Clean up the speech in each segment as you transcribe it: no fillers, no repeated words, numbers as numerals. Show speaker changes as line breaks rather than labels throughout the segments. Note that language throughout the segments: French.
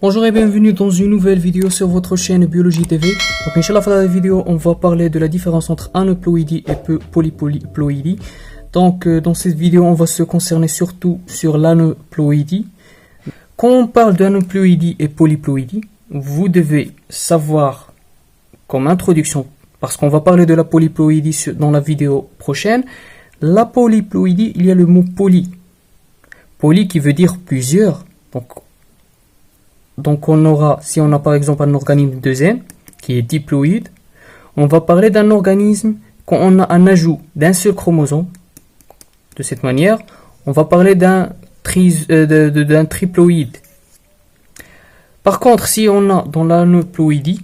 Bonjour et bienvenue dans une nouvelle vidéo sur votre chaîne Biologie TV. Donc Inch'Allah, dans la vidéo, on va parler de la différence entre aneuploïdie et polyploïdie. Donc dans cette vidéo, on va se concerner surtout sur l'aneuploïdie. Quand on parle d'aneuploïdie et polyploïdie, vous devez savoir comme introduction, parce qu'on va parler de la polyploïdie dans la vidéo prochaine. La polyploïdie, il y a le mot poly. Poly qui veut dire plusieurs. Donc on aura, si on a par exemple un organisme de N qui est diploïde, on va parler d'un organisme quand on a un ajout d'un seul chromosome. De cette manière, on va parler d'un triploïde. Par contre, si on a dans l'aneuploïdie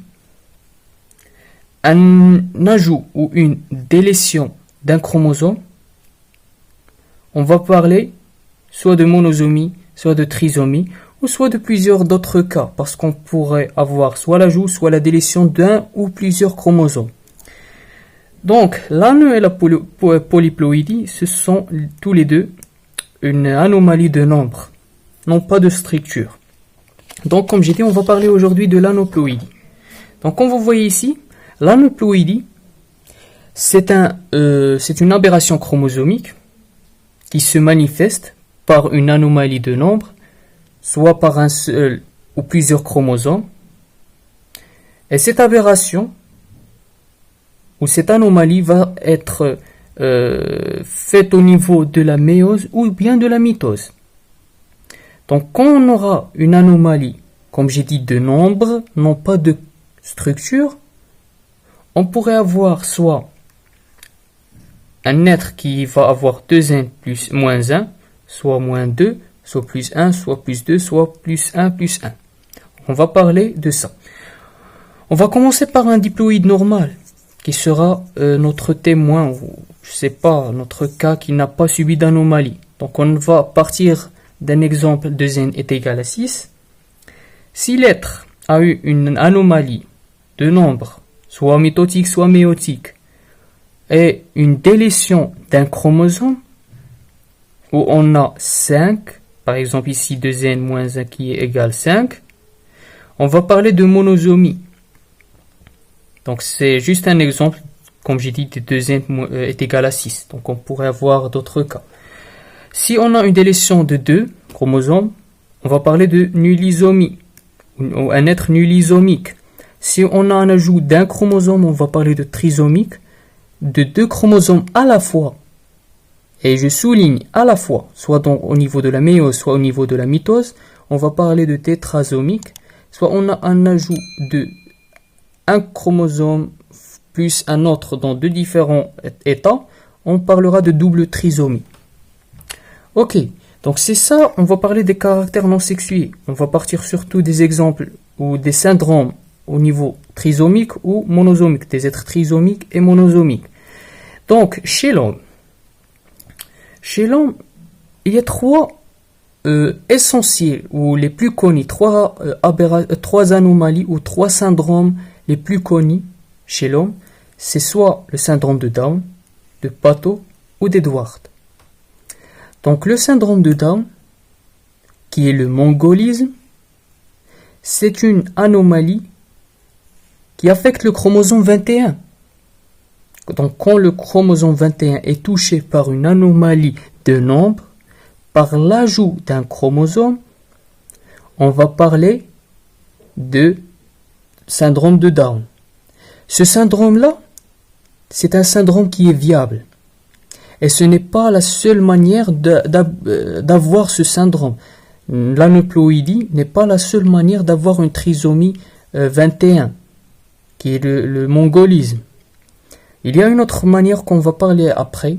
un ajout ou une délétion d'un chromosome, on va parler soit de monosomie, soit de trisomie, ou soit de plusieurs d'autres cas, parce qu'on pourrait avoir soit l'ajout, soit la délétion d'un ou plusieurs chromosomes. Donc, l'ane et la polyploïdie, ce sont tous les deux une anomalie de nombre, non pas de structure. Donc, comme j'ai dit, on va parler aujourd'hui de l'aneuploïdie. Donc, comme vous voyez ici, l'aneuploïdie, c'est une aberration chromosomique qui se manifeste par une anomalie de nombre, soit par un seul ou plusieurs chromosomes. Et cette aberration ou cette anomalie va être faite au niveau de la méiose ou bien de la mitose. Donc quand on aura une anomalie, comme j'ai dit, de nombre, non pas de structure, on pourrait avoir soit un être qui va avoir 2n plus moins 1, soit moins 2, soit plus 1, soit plus 2, soit plus 1, plus 1. On va parler de ça. On va commencer par un diploïde normal, qui sera notre témoin, ou je sais pas, notre cas qui n'a pas subi d'anomalie. Donc on va partir d'un exemple de n est égal à 6. Si l'être a eu une anomalie de nombre, soit mitotique, soit méiotique, et une délétion d'un chromosome, où on a 5, par exemple ici 2n moins 1 qui est égal à 5, on va parler de monosomie. Donc c'est juste un exemple, comme j'ai dit, de 2n est égal à 6. Donc on pourrait avoir d'autres cas. Si on a une délétion de 2 chromosomes, on va parler de nullisomie, ou un être nullisomique. Si on a un ajout d'un chromosome, on va parler de trisomique, de 2 chromosomes à la fois. Et je souligne à la fois, soit donc au niveau de la méiose, soit au niveau de la mitose, on va parler de tétrasomique, soit on a un ajout de un chromosome plus un autre dans deux différents états, on parlera de double trisomie. Ok, donc c'est ça, on va parler des caractères non sexués. On va partir surtout des exemples ou des syndromes au niveau trisomique ou monosomique, des êtres trisomiques et monosomiques. Donc, chez l'homme, il y a trois essentiels ou les plus connus, trois anomalies ou trois syndromes les plus connus chez l'homme. C'est soit le syndrome de Down, de Pato ou d'Edward. Donc le syndrome de Down, qui est le mongolisme, c'est une anomalie qui affecte le chromosome 21. Donc quand le chromosome 21 est touché par une anomalie de nombre, par l'ajout d'un chromosome, on va parler de syndrome de Down. Ce syndrome-là, c'est un syndrome qui est viable. Et ce n'est pas la seule manière d'avoir ce syndrome. L'aneuploïdie n'est pas la seule manière d'avoir une trisomie 21, qui est le mongolisme. Il y a une autre manière qu'on va parler après.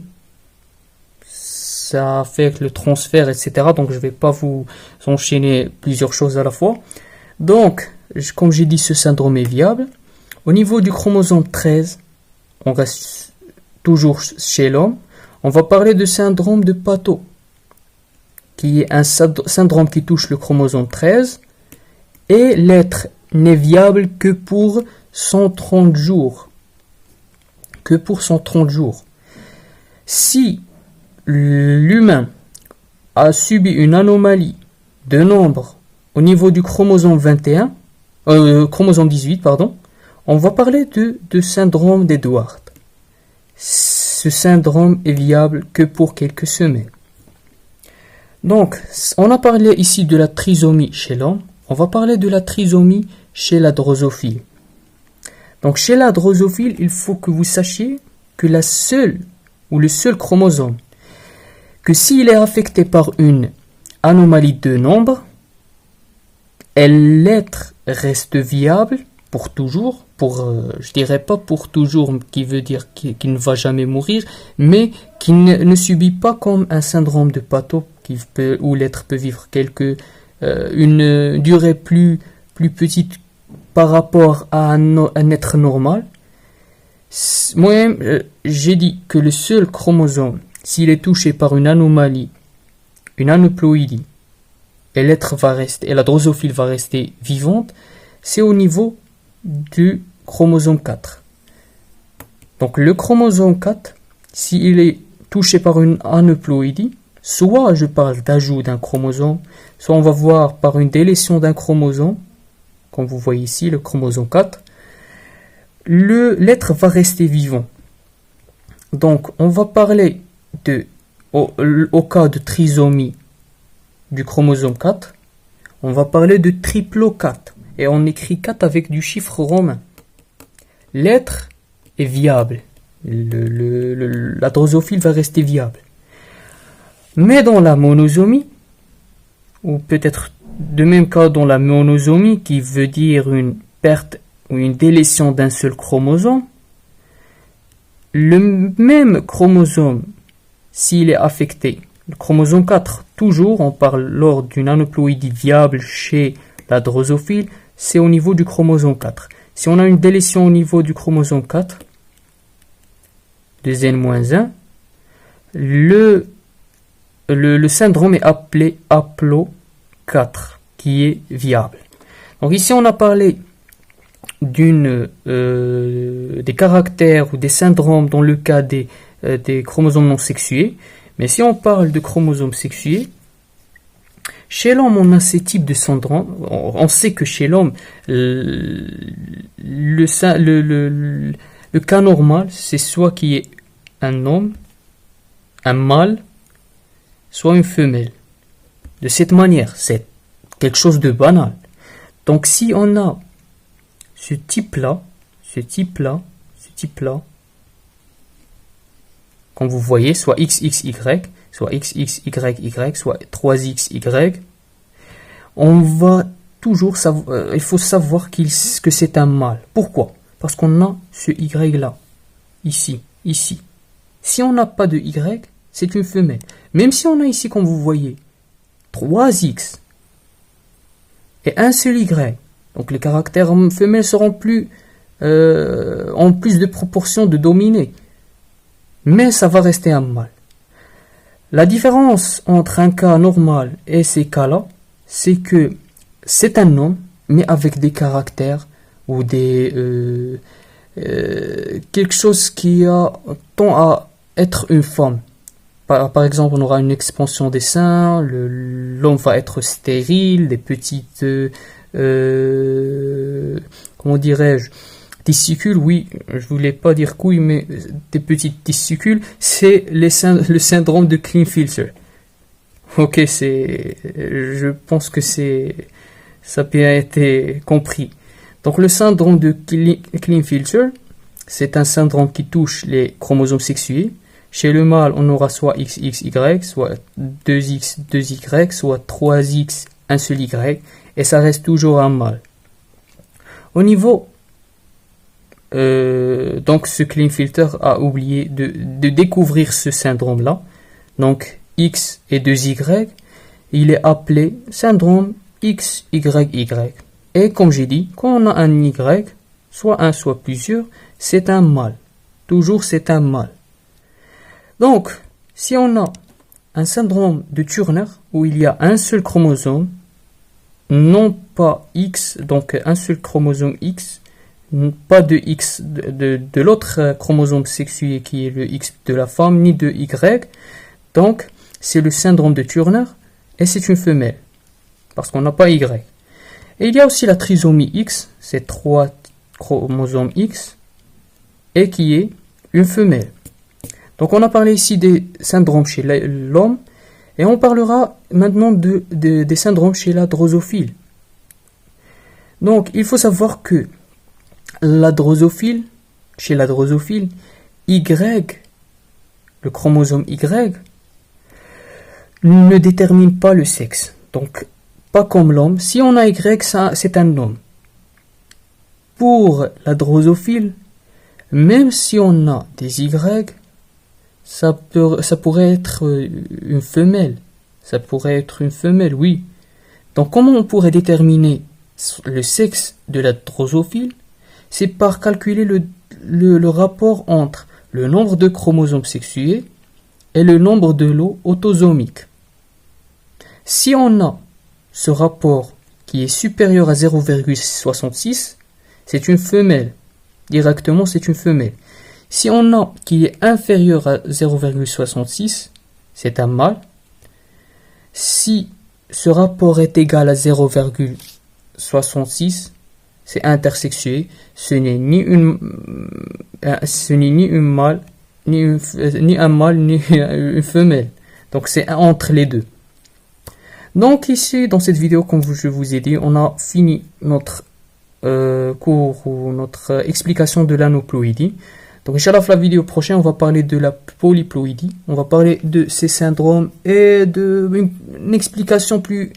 Ça affecte le transfert, etc. Donc je ne vais pas vous enchaîner plusieurs choses à la fois. Donc, comme j'ai dit, ce syndrome est viable. Au niveau du chromosome 13, on reste toujours chez l'homme. On va parler de syndrome de Pato, qui est un syndrome qui touche le chromosome 13. Et l'être n'est viable que pour 130 jours. Que pour 130 jours. Si l'humain a subi une anomalie de nombre au niveau du chromosome 21, chromosome 18, pardon, on va parler de syndrome d'Edward. Ce syndrome est viable que pour quelques semaines. Donc, on a parlé ici de la trisomie chez l'homme, on va parler de la trisomie chez la drosophile. Donc, chez la drosophile, il faut que vous sachiez que le seul chromosome, que s'il est affecté par une anomalie de nombre, l'être reste viable pour toujours, je dirais pas pour toujours, qui veut dire qu'il ne va jamais mourir, mais qui ne subit pas comme un syndrome de Pato, où l'être peut vivre une durée plus petite par rapport à un être normal. Moi-même, j'ai dit que le seul chromosome, s'il est touché par une anomalie, une aneuploïdie, et la drosophile va rester vivante, c'est au niveau du chromosome 4. Donc le chromosome 4, s'il est touché par une aneuploïdie, soit je parle d'ajout d'un chromosome, soit on va voir par une délétion d'un chromosome, comme vous voyez ici, le chromosome 4, l'être va rester vivant. Donc on va parler au cas de trisomie du chromosome 4, on va parler de triplo 4. Et on écrit 4 avec du chiffre romain. L'être est viable. La drosophile va rester viable. Mais dans la monosomie, ou peut-être de même cas dans la monosomie, qui veut dire une perte ou une délétion d'un seul chromosome, le même chromosome, s'il est affecté, le chromosome 4, toujours, on parle lors d'une aneuploïdie viable chez la drosophile, c'est au niveau du chromosome 4. Si on a une délétion au niveau du chromosome 4, de N-1, le syndrome est appelé Aplo 4, qui est viable. Donc ici, on a parlé des caractères ou des syndromes dans le cas des chromosomes non sexués. Mais si on parle de chromosomes sexués, chez l'homme, on a ces types de syndromes. On sait que chez l'homme, le cas normal, c'est soit qu'il y ait un homme, un mâle, soit une femelle. De cette manière, c'est quelque chose de banal. Donc si on a ce type-là, comme vous voyez, soit XXY, soit XXYY, soit 3XY, on va toujours savoir, il faut savoir que c'est un mâle. Pourquoi? Parce qu'on a ce Y là, ici. Si on n'a pas de Y, c'est une femelle. Même si on a ici, comme vous voyez, 3X et un seul Y, donc les caractères femelles seront en plus de proportion de dominés. Mais ça va rester un mâle. La différence entre un cas normal et ces cas-là, c'est que c'est un homme, mais avec des caractères ou quelque chose qui tend à être une femme. Par exemple, on aura une expansion des seins, l'homme va être stérile, des petites, comment dirais-je, testicules, oui, je voulais pas dire couilles, mais des petites testicules, c'est le syndrome de Klinefelter. Ok, je pense que ça a bien été compris. Donc le syndrome de Klinefelter, c'est un syndrome qui touche les chromosomes sexués. Chez le mâle, on aura soit XXY, soit 2X, 2Y, soit 3X, un seul Y, et ça reste toujours un mâle. Au niveau donc ce Klinefelter a oublié de découvrir ce syndrome-là. Donc X et 2Y, il est appelé syndrome XYY. Et comme j'ai dit, quand on a un Y, soit un, soit plusieurs, c'est un mâle. Toujours c'est un mâle. Donc, si on a un syndrome de Turner, où il y a un seul chromosome, non pas X, donc un seul chromosome X, pas de X de l'autre chromosome sexué qui est le X de la femme, ni de Y. Donc, c'est le syndrome de Turner et c'est une femelle. parce qu'on n'a pas Y. Et il y a aussi la trisomie X, c'est 3 chromosomes X, et qui est une femelle. Donc on a parlé ici des syndromes chez l'homme, et on parlera maintenant des syndromes chez la drosophile. Donc il faut savoir que chez la drosophile, Y, le chromosome Y, ne détermine pas le sexe. Donc, pas comme l'homme. Si on a Y, c'est un homme. Pour la drosophile, même si on a des Y, ça pourrait être une femelle. Ça pourrait être une femelle, oui. Donc, comment on pourrait déterminer le sexe de la drosophile? C'est par calculer le rapport entre le nombre de chromosomes sexués et le nombre de lots autosomiques. Si on a ce rapport qui est supérieur à 0,66, c'est une femelle. Directement, c'est une femelle. Si on a qui est inférieur à 0,66, c'est un mâle. Si ce rapport est égal à 0,66, c'est intersexué. Ce n'est ni un mâle, ni une femelle. Donc c'est entre les deux. Donc ici, dans cette vidéo, comme je vous ai dit, on a fini notre cours ou notre explication de l'aneuploïdie. Donc Inch'Allah, la vidéo prochaine, on va parler de la polyploïdie. On va parler de ces syndromes et une explication plus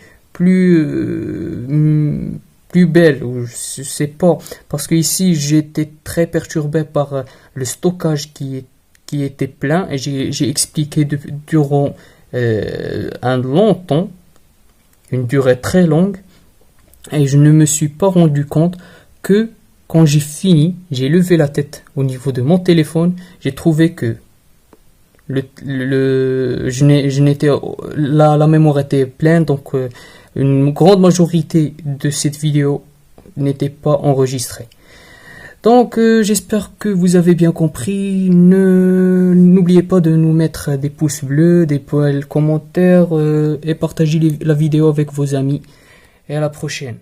belle, ou je sais pas, parce que ici j'étais très perturbé par le stockage qui était plein, et j'ai expliqué durant un long temps, une durée très longue, et je ne me suis pas rendu compte que quand j'ai fini, j'ai levé la tête au niveau de mon téléphone, j'ai trouvé que la mémoire était pleine, donc une grande majorité de cette vidéo n'était pas enregistrée. Donc j'espère que vous avez bien compris. N'oubliez pas de nous mettre des pouces bleus, des commentaires et partagez la vidéo avec vos amis. Et à la prochaine.